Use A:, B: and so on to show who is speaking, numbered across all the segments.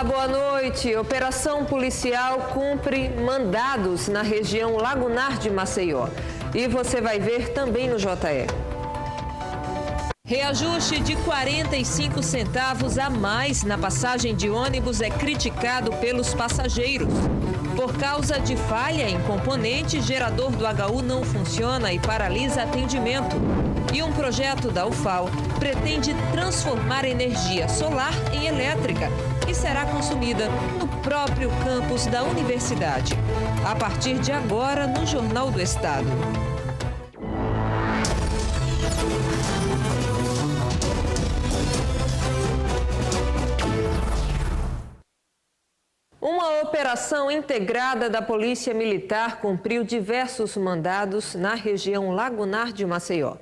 A: Olá, boa noite. Operação policial cumpre mandados na região lagunar de Maceió. E você vai ver também no JE. Reajuste de 45 centavos a mais na passagem de ônibus é criticado pelos passageiros. Por causa de falha em componente, gerador do HU não funciona e paralisa atendimento. E um projeto da UFAL pretende transformar energia solar em elétrica, que será consumida no próprio campus da universidade. A partir de agora, no Jornal do Estado. Uma operação integrada da Polícia Militar cumpriu diversos mandados na região lagunar de Maceió.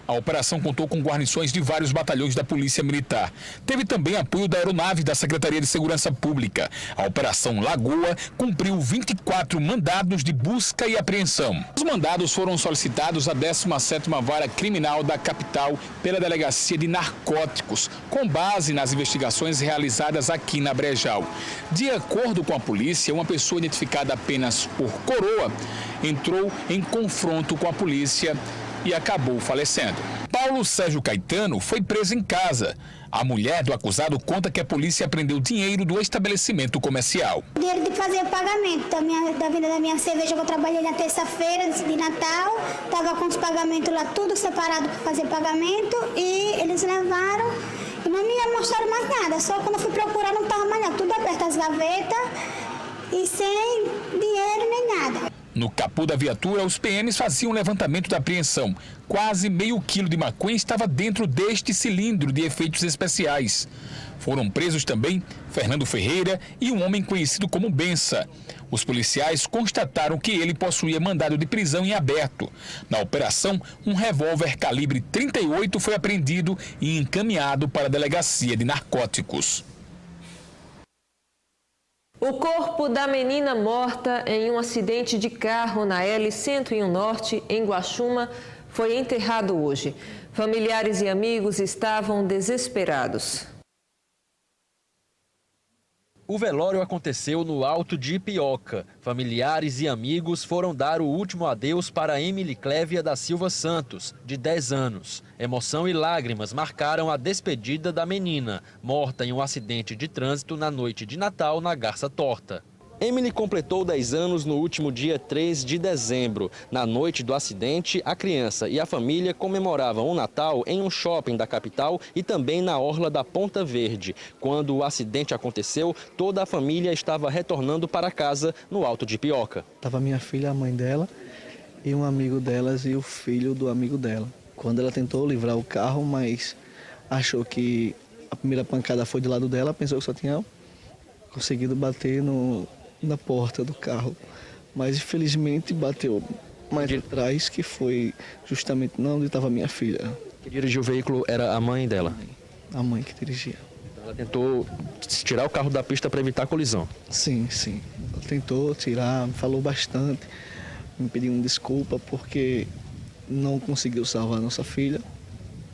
B: A operação contou com guarnições de vários batalhões da Polícia Militar. Teve também apoio da aeronave da Secretaria de Segurança Pública. A Operação Lagoa cumpriu 24 mandados de busca e apreensão. Os mandados foram solicitados à 17ª Vara Criminal da capital pela Delegacia de Narcóticos, com base nas investigações realizadas aqui na Brejal. De acordo com a polícia, uma pessoa identificada apenas por Coroa entrou em confronto com a polícia e acabou falecendo. Paulo Sérgio Caetano foi preso em casa. A mulher do acusado conta que a polícia apreendeu dinheiro do estabelecimento comercial.
C: Dinheiro de fazer pagamento da venda da minha cerveja que eu trabalhei na terça-feira de Natal. Estava com os pagamentos lá tudo separado para fazer pagamento e eles levaram e não me mostraram mais nada. Só quando eu fui procurar não estava mais nada. Tudo aberto as gavetas e sem dinheiro nem nada.
B: No capô da viatura, os PMs faziam um levantamento da apreensão. Quase meio quilo de maconha estava dentro deste cilindro de efeitos especiais. Foram presos também Fernando Ferreira e um homem conhecido como Bença. Os policiais constataram que ele possuía mandado de prisão em aberto. Na operação, um revólver calibre 38 foi apreendido e encaminhado para a Delegacia de Narcóticos.
A: O corpo da menina morta em um acidente de carro na L-101 Norte, em Guaxuma, foi enterrado hoje. Familiares e amigos estavam desesperados.
D: O velório aconteceu no Alto de Ipioca. Familiares e amigos foram dar o último adeus para Emily Clévia da Silva Santos, de 10 anos. Emoção e lágrimas marcaram a despedida da menina, morta em um acidente de trânsito na noite de Natal na Garça Torta. Emily completou 10 anos no último dia 3 de dezembro. Na noite do acidente, a criança e a família comemoravam o Natal em um shopping da capital e também na orla da Ponta Verde. Quando o acidente aconteceu, toda a família estava retornando para casa no Alto de Ipioca.
E: Estava minha filha, a mãe dela, e um amigo delas e o filho do amigo dela. Quando ela tentou livrar o carro, mas achou que a primeira pancada foi do lado dela, pensou que só tinha conseguido bater na porta do carro, mas infelizmente bateu mais atrás, que foi justamente onde estava minha filha.
D: Quem dirigiu o veículo era a mãe dela?
E: A mãe que dirigia.
D: Então ela tentou tirar o carro da pista para evitar a colisão?
E: Sim, sim. Ela tentou tirar, falou bastante, me pediu desculpa porque não conseguiu salvar a nossa filha,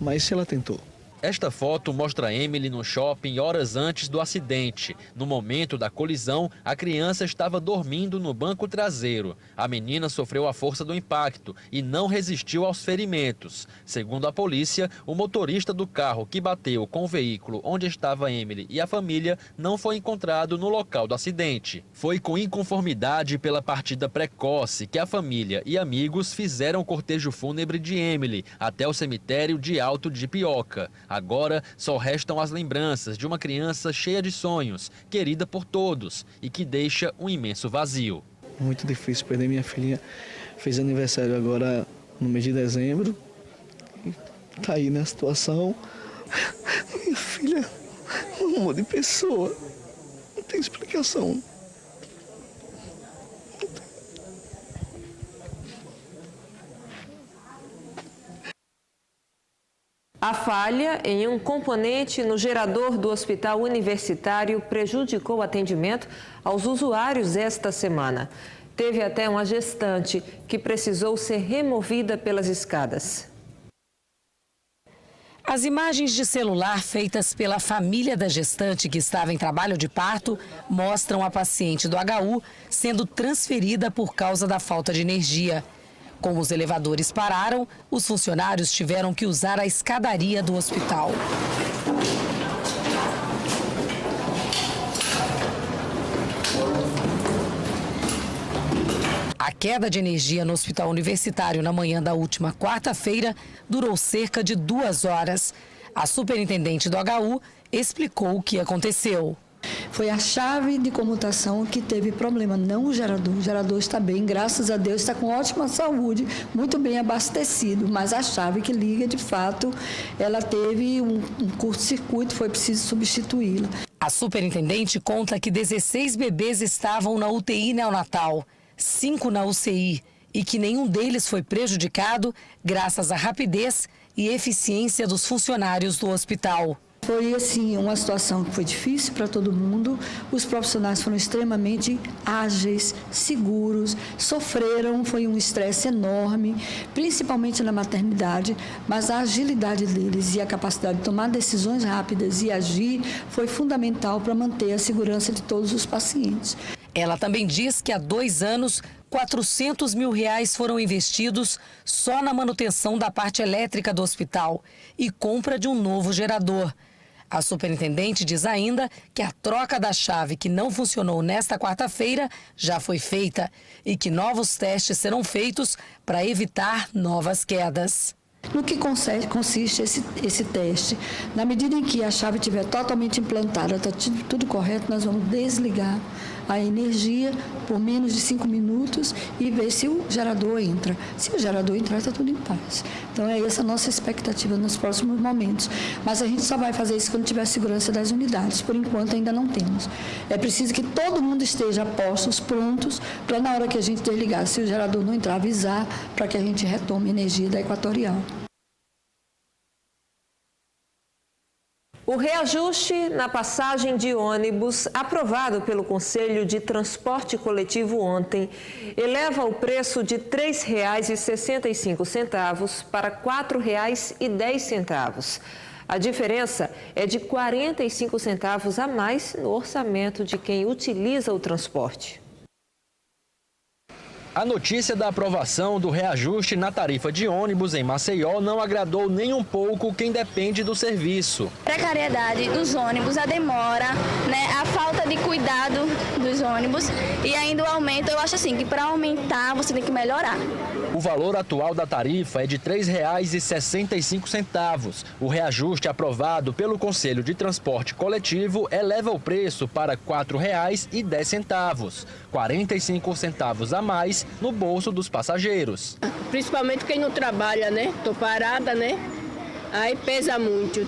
E: mas ela tentou.
D: Esta foto mostra Emily no shopping horas antes do acidente. No momento da colisão, a criança estava dormindo no banco traseiro. A menina sofreu a força do impacto e não resistiu aos ferimentos. Segundo a polícia, o motorista do carro que bateu com o veículo onde estava Emily e a família não foi encontrado no local do acidente. Foi com inconformidade pela partida precoce que a família e amigos fizeram o cortejo fúnebre de Emily até o cemitério de Alto de Ipioca. Agora só restam as lembranças de uma criança cheia de sonhos, querida por todos e que deixa um imenso vazio.
E: Muito difícil perder minha filhinha. Fez aniversário agora no mês de dezembro. Tá aí na situação. Minha filha, um amor de pessoa. Não tem explicação.
A: A falha em um componente no gerador do hospital universitário prejudicou o atendimento aos usuários esta semana. Teve até uma gestante que precisou ser removida pelas escadas.
F: As imagens de celular feitas pela família da gestante que estava em trabalho de parto mostram a paciente do HU sendo transferida por causa da falta de energia. Como os elevadores pararam, os funcionários tiveram que usar a escadaria do hospital. A queda de energia no hospital universitário na manhã da última quarta-feira durou cerca de 2 horas. A superintendente do HU explicou o que aconteceu.
G: Foi a chave de comutação que teve problema, não o gerador. O gerador está bem, graças a Deus, está com ótima saúde, muito bem abastecido. Mas a chave que liga, de fato, ela teve um curto-circuito, foi preciso substituí-la.
F: A superintendente conta que 16 bebês estavam na UTI neonatal, 5 na UCI, e que nenhum deles foi prejudicado graças à rapidez e eficiência dos funcionários do hospital.
G: Foi, assim, uma situação que foi difícil para todo mundo. Os profissionais foram extremamente ágeis, seguros, sofreram, foi um estresse enorme, principalmente na maternidade, mas a agilidade deles e a capacidade de tomar decisões rápidas e agir foi fundamental para manter a segurança de todos os pacientes.
F: Ela também diz que há 2 anos, R$400 mil foram investidos só na manutenção da parte elétrica do hospital e compra de um novo gerador. A superintendente diz ainda que a troca da chave que não funcionou nesta quarta-feira já foi feita e que novos testes serão feitos para evitar novas quedas.
G: No que consiste esse teste? Na medida em que a chave estiver totalmente implantada, está tudo correto, nós vamos desligar a energia por menos de 5 minutos e ver se o gerador entra. Se o gerador entrar, está tudo em paz. Então é essa a nossa expectativa nos próximos momentos. Mas a gente só vai fazer isso quando tiver segurança das unidades. Por enquanto ainda não temos. É preciso que todo mundo esteja a postos, prontos, para na hora que a gente desligar, se o gerador não entrar, avisar para que a gente retome a energia da Equatorial.
A: O reajuste na passagem de ônibus, aprovado pelo Conselho de Transporte Coletivo ontem, eleva o preço de R$ 3,65 para R$ 4,10. A diferença é de 45 centavos a mais no orçamento de quem utiliza o transporte.
D: A notícia da aprovação do reajuste na tarifa de ônibus em Maceió não agradou nem um pouco quem depende do serviço.
H: A precariedade dos ônibus, a demora, a falta de cuidado dos ônibus e ainda o aumento, eu acho assim que para aumentar você tem que melhorar.
D: O valor atual da tarifa é de R$ 3,65. O reajuste aprovado pelo Conselho de Transporte Coletivo eleva o preço para R$ 4,10, 45 centavos a mais no bolso dos passageiros.
I: Principalmente quem não trabalha, Tô parada, Aí pesa muito.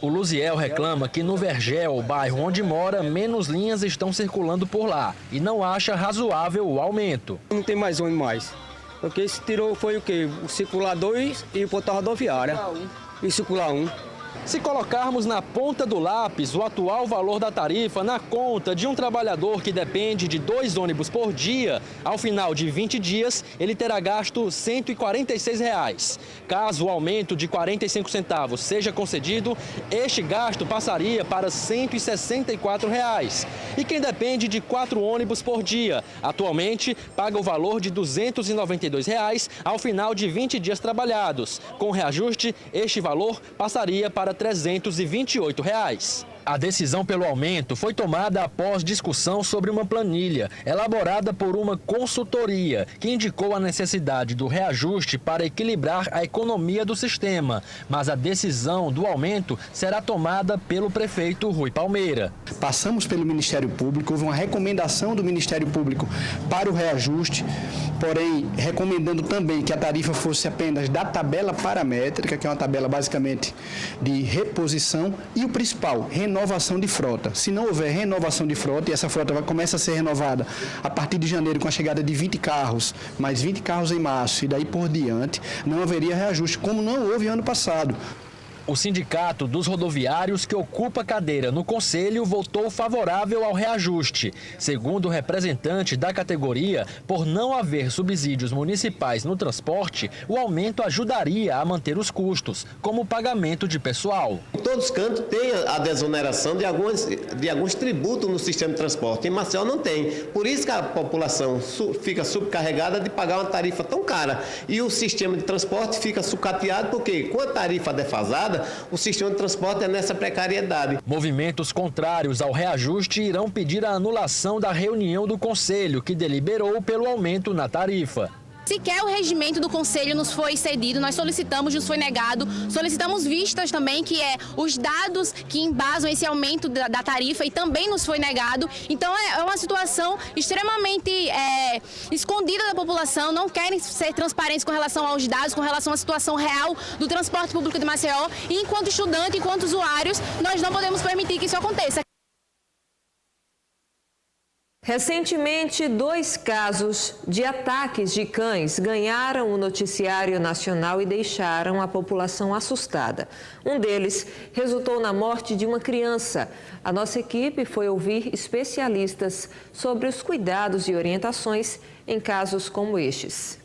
D: O Luziel reclama que no Vergel, o bairro onde mora, menos linhas estão circulando por lá e não acha razoável o aumento.
J: Não tem mais ônibus mais. Porque se tirou foi o quê? O circular 2 e o portal rodoviária. E circular 1.
D: Se colocarmos na ponta do lápis o atual valor da tarifa na conta de um trabalhador que depende de 2 ônibus por dia, ao final de 20 dias, ele terá gasto R$ 146. Caso o aumento de 45 centavos seja concedido, este gasto passaria para R$ 164. E quem depende de 4 ônibus por dia, atualmente paga o valor de R$ 292 ao final de 20 dias trabalhados. Com reajuste, este valor passaria para R$ 328. A decisão pelo aumento foi tomada após discussão sobre uma planilha elaborada por uma consultoria que indicou a necessidade do reajuste para equilibrar a economia do sistema. Mas a decisão do aumento será tomada pelo prefeito Rui Palmeira.
K: Passamos pelo Ministério Público, houve uma recomendação do Ministério Público para o reajuste, porém recomendando também que a tarifa fosse apenas da tabela paramétrica, que é uma tabela basicamente de reposição, e o principal, renovação de frota. Se não houver renovação de frota, e essa frota começa a ser renovada a partir de janeiro com a chegada de 20 carros, mais 20 carros em março e daí por diante, não haveria reajuste, como não houve ano passado.
D: O Sindicato dos Rodoviários, que ocupa cadeira no Conselho, votou favorável ao reajuste. Segundo o representante da categoria, por não haver subsídios municipais no transporte, o aumento ajudaria a manter os custos, como o pagamento de pessoal.
L: Em todos os cantos tem a desoneração de alguns tributos no sistema de transporte. Em Maceió não tem. Por isso que a população fica subcarregada de pagar uma tarifa tão cara. E o sistema de transporte fica sucateado porque, com a tarifa defasada, o sistema de transporte é nessa precariedade.
D: Movimentos contrários ao reajuste irão pedir a anulação da reunião do Conselho, que deliberou pelo aumento na tarifa.
M: Sequer o regimento do Conselho nos foi cedido, nós solicitamos, nos foi negado, solicitamos vistas também, que é os dados que embasam esse aumento da tarifa, e também nos foi negado. Então é uma situação extremamente escondida da população, não querem ser transparentes com relação aos dados, com relação à situação real do transporte público de Maceió, e enquanto estudante, enquanto usuários, nós não podemos permitir que isso aconteça.
A: Recentemente, 2 casos de ataques de cães ganharam o noticiário nacional e deixaram a população assustada. Um deles resultou na morte de uma criança. A nossa equipe foi ouvir especialistas sobre os cuidados e orientações em casos como estes.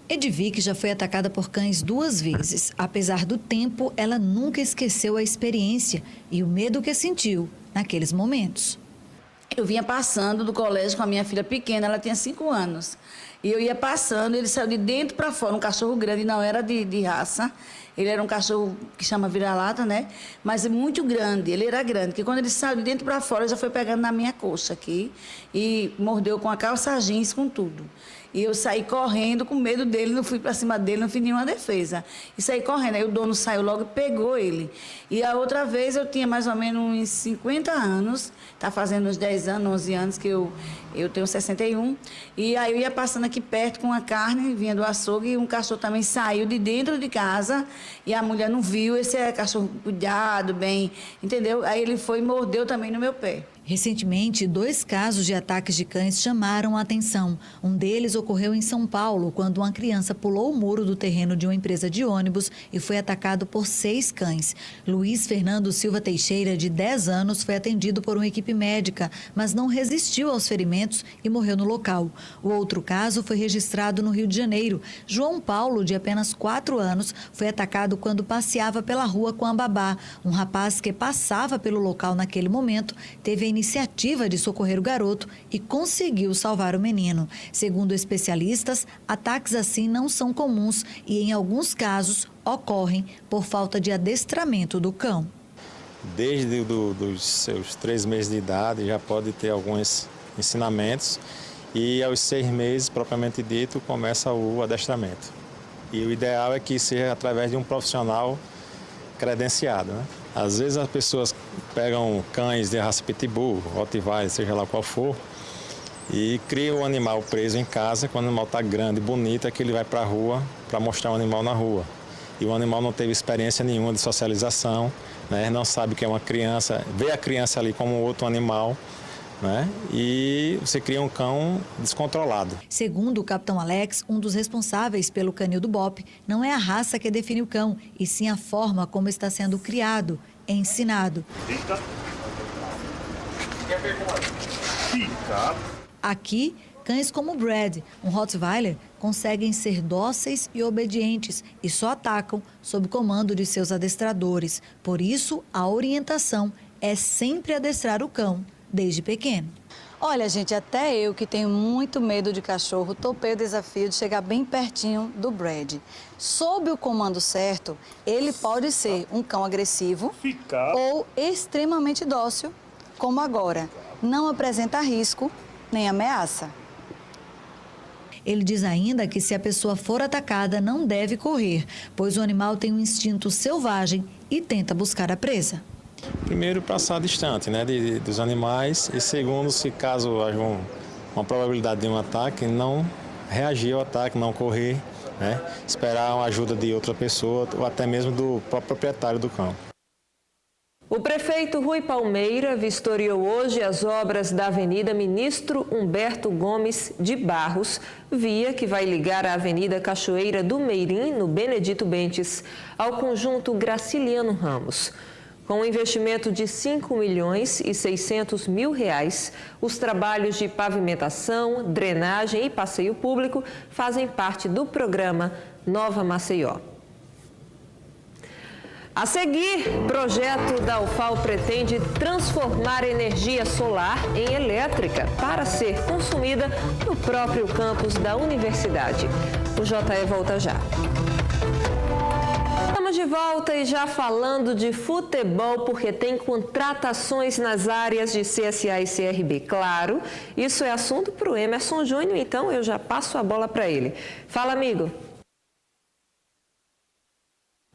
N: Edvick já foi atacada por cães 2 vezes. Apesar do tempo, ela nunca esqueceu a experiência e o medo que sentiu naqueles momentos.
O: Eu vinha passando do colégio com a minha filha pequena, ela tinha 5 anos. E eu ia passando, ele saiu de dentro para fora, um cachorro grande, não era de raça. Ele era um cachorro que chama vira-lata, né? Mas muito grande, ele era grande, que quando ele saiu de dentro para fora, já foi pegando na minha coxa aqui e mordeu com a calça jeans, com tudo. E eu saí correndo com medo dele, não fui para cima dele, não fiz nenhuma defesa. E saí correndo, aí o dono saiu logo e pegou ele. E a outra vez eu tinha mais ou menos uns 50 anos, está fazendo uns 10 anos, 11 anos que eu tenho 61. E aí eu ia passando aqui perto com a carne, vinha do açougue, e um cachorro também saiu de dentro de casa e a mulher não viu, esse é cachorro cuidado, bem, entendeu? Aí ele foi e mordeu também no meu pé.
N: Recentemente, 2 casos de ataques de cães chamaram a atenção. Um deles ocorreu em São Paulo, quando uma criança pulou o muro do terreno de uma empresa de ônibus e foi atacado por 6 cães. Luiz Fernando Silva Teixeira, de 10 anos, foi atendido por uma equipe médica, mas não resistiu aos ferimentos e morreu no local. O outro caso foi registrado no Rio de Janeiro. João Paulo, de apenas 4 anos, foi atacado quando passeava pela rua com a babá. Um rapaz que passava pelo local naquele momento teve a iniciativa de socorrer o garoto e conseguiu salvar o menino. Segundo especialistas, ataques assim não são comuns e, em alguns casos, ocorrem por falta de adestramento do cão.
P: Desde os seus 3 meses de idade já pode ter alguns ensinamentos e aos 6 meses, propriamente dito, começa o adestramento. E o ideal é que seja através de um profissional credenciado, né? Às vezes as pessoas pegam cães de raça pitbull, rottweiler, seja lá qual for, e criam o animal preso em casa. Quando o animal está grande, bonito, é que ele vai para a rua para mostrar o animal na rua. E o animal não teve experiência nenhuma de socialização, né? Não sabe que é uma criança, vê a criança ali como outro animal, né? E você cria um cão descontrolado.
N: Segundo o capitão Alex, um dos responsáveis pelo canil do BOPE, não é a raça que define o cão, e sim a forma como está sendo criado, ensinado. Aqui, cães como o Brad, um Rottweiler, conseguem ser dóceis e obedientes e só atacam sob comando de seus adestradores. Por isso, a orientação é sempre adestrar o cão desde pequeno.
Q: Olha, gente, até eu que tenho muito medo de cachorro, topei o desafio de chegar bem pertinho do Brad. Sob o comando certo, ele pode ser um cão agressivo ou extremamente dócil, como agora. Não apresenta risco nem ameaça.
N: Ele diz ainda que se a pessoa for atacada, não deve correr, pois o animal tem um instinto selvagem e tenta buscar a presa.
P: Primeiro, passar distante, né, dos animais, e segundo, se caso haja uma probabilidade de um ataque, não reagir ao ataque, não correr, né, esperar a ajuda de outra pessoa ou até mesmo do próprio proprietário do cão.
A: O prefeito Rui Palmeira vistoriou hoje as obras da Avenida Ministro Humberto Gomes de Barros, via que vai ligar a Avenida Cachoeira do Meirim, no Benedito Bentes, ao conjunto Graciliano Ramos. Com um investimento de R$ 5.600.000, os trabalhos de pavimentação, drenagem e passeio público fazem parte do programa Nova Maceió. A seguir, o projeto da UFAL pretende transformar a energia solar em elétrica para ser consumida no próprio campus da universidade. O JE volta já. Estamos de volta e já falando de futebol, porque tem contratações nas áreas de CSA e CRB. Claro, isso é assunto para o Emerson Júnior, então eu já passo a bola para ele. Fala, amigo.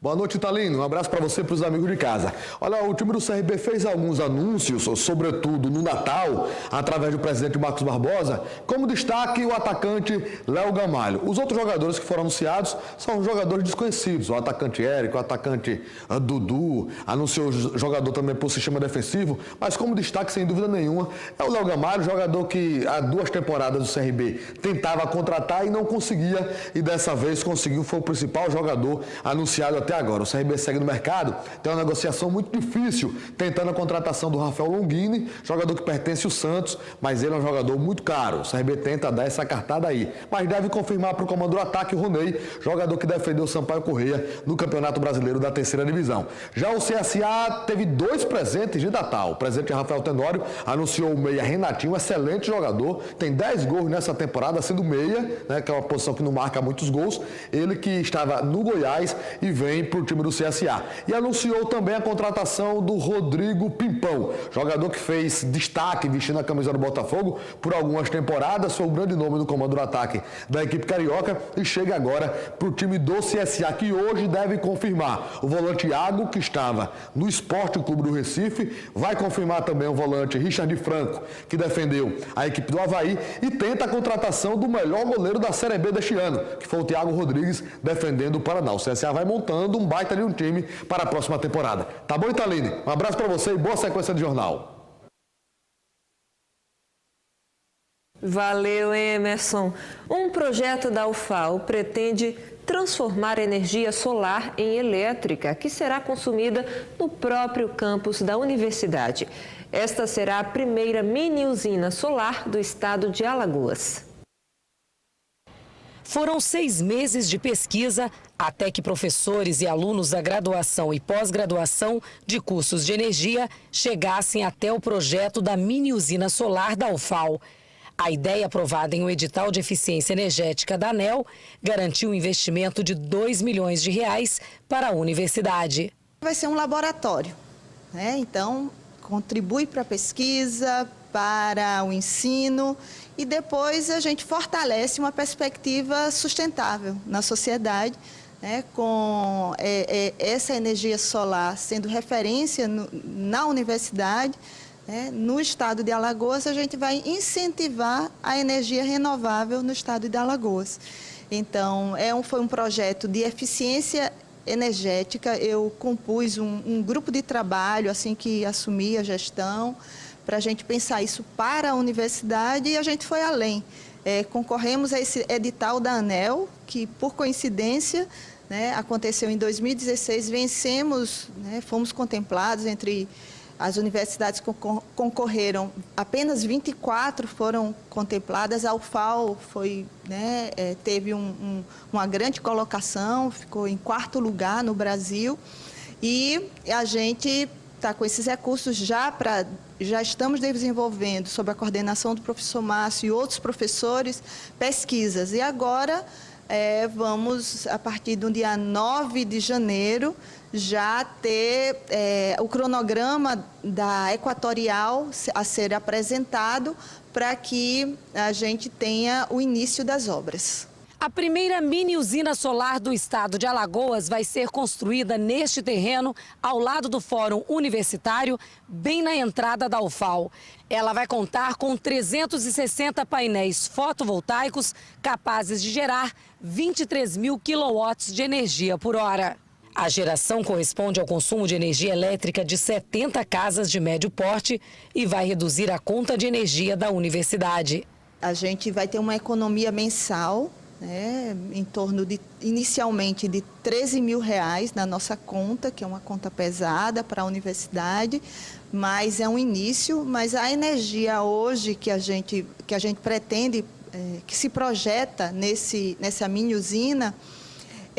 R: Boa noite, Thalino. Um abraço para você e para os amigos de casa. Olha, o time do CRB fez alguns anúncios, sobretudo no Natal, através do presidente Marcos Barbosa, como destaque o atacante Léo Gamalho. Os outros jogadores que foram anunciados são jogadores desconhecidos, o atacante Érico, o atacante Dudu, anunciou o jogador também por sistema defensivo, mas como destaque, sem dúvida nenhuma, é o Léo Gamalho, jogador que há 2 temporadas do CRB tentava contratar e não conseguia, e dessa vez conseguiu, foi o principal jogador anunciado até agora. O CRB segue no mercado, tem uma negociação muito difícil, tentando a contratação do Rafael Longini, jogador que pertence ao Santos, mas ele é um jogador muito caro. O CRB tenta dar essa cartada aí, mas deve confirmar para o comando do ataque o Ronei, jogador que defendeu o Sampaio Corrêa no Campeonato Brasileiro da 3ª Divisão. Já o CSA teve 2 presentes de Natal. O presente Rafael Tenório anunciou o meia Renatinho, excelente jogador, tem 10 gols nessa temporada, sendo meia, né, que é uma posição que não marca muitos gols. Ele que estava no Goiás e vem para o time do CSA. E anunciou também a contratação do Rodrigo Pimpão, jogador que fez destaque vestindo a camisa do Botafogo por algumas temporadas, foi o grande nome do comando do ataque da equipe carioca e chega agora para o time do CSA, que hoje deve confirmar o volante Iago, que estava no Esporte Clube do Recife, vai confirmar também o volante Richard Franco, que defendeu a equipe do Avaí, e tenta a contratação do melhor goleiro da Série B deste ano, que foi o Thiago Rodrigues, defendendo o Paraná. O CSA vai montando um baita de um time para a próxima temporada. Tá bom, Italine? Um abraço para você e boa sequência de jornal.
A: Valeu, Emerson. Um projeto da UFAL pretende transformar a energia solar em elétrica, que será consumida no próprio campus da universidade. Esta será a primeira mini-usina solar do estado de Alagoas.
F: Foram 6 meses de pesquisa até que professores e alunos da graduação e pós-graduação de cursos de energia chegassem até o projeto da mini-usina solar da UFAL. A ideia, aprovada em um edital de eficiência energética da ANEEL, garantiu um investimento de R$ 2 milhões para a universidade.
S: Vai ser um laboratório, né? Então, contribui para a pesquisa, para o ensino, e depois a gente fortalece uma perspectiva sustentável na sociedade, né, com essa energia solar sendo referência na universidade, né, no estado de Alagoas. A gente vai incentivar a energia renovável no estado de Alagoas. Então, foi um projeto de eficiência energética. Eu compus um grupo de trabalho assim que assumi a gestão, para a gente pensar isso para a universidade, e a gente foi além. Concorremos a esse edital da ANEEL, que, por coincidência, né, aconteceu em 2016, vencemos, né, fomos contemplados entre as universidades que concorreram, apenas 24 foram contempladas. A UFAL foi, né, teve uma grande colocação, ficou em 4º lugar no Brasil, e a gente está com esses recursos já estamos desenvolvendo, sob a coordenação do professor Márcio e outros professores, pesquisas. E agora vamos, a partir do dia 9 de janeiro, já ter o cronograma da Equatorial a ser apresentado para que a gente tenha o início das obras.
F: A primeira mini-usina solar do estado de Alagoas vai ser construída neste terreno, ao lado do Fórum Universitário, bem na entrada da UFAL. Ela vai contar com 360 painéis fotovoltaicos capazes de gerar 23 mil quilowatts de energia por hora. A geração corresponde ao consumo de energia elétrica de 70 casas de médio porte e vai reduzir a conta de energia da universidade.
S: A gente vai ter uma economia mensal, em torno de, inicialmente, de R$13 mil na nossa conta, que é uma conta pesada para a universidade, mas é um início. Mas a energia hoje que a gente pretende, que se projeta nessa mini usina,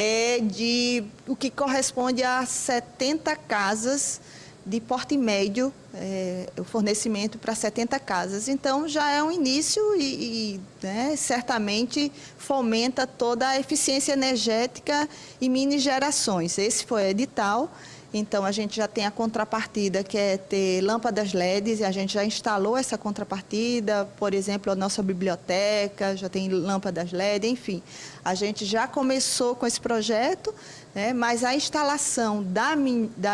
S: é de o que corresponde a 70 casas de porte médio, o fornecimento para 70 casas. Então, já é um início e certamente fomenta toda a eficiência energética e mini gerações. Esse foi o edital. Então, a gente já tem a contrapartida, que é ter lâmpadas LEDs, e a gente já instalou essa contrapartida, por exemplo, a nossa biblioteca já tem lâmpadas LED, enfim. A gente já começou com esse projeto, mas a instalação da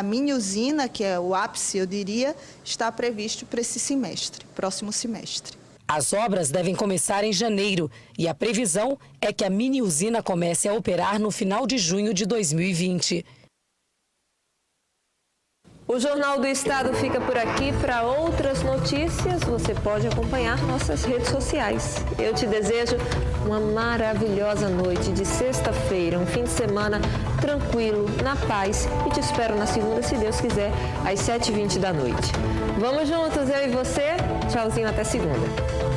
S: mini usina, que é o ápice, eu diria, está previsto para esse semestre, próximo semestre.
F: As obras devem começar em janeiro e a previsão é que a mini usina comece a operar no final de junho de 2020.
A: O Jornal do Estado fica por aqui. Para outras notícias, você pode acompanhar nossas redes sociais. Eu te desejo uma maravilhosa noite de sexta-feira, um fim de semana tranquilo, na paz, e te espero na segunda, se Deus quiser, às 7h20 da noite. Vamos juntos, eu e você? Tchauzinho, até segunda.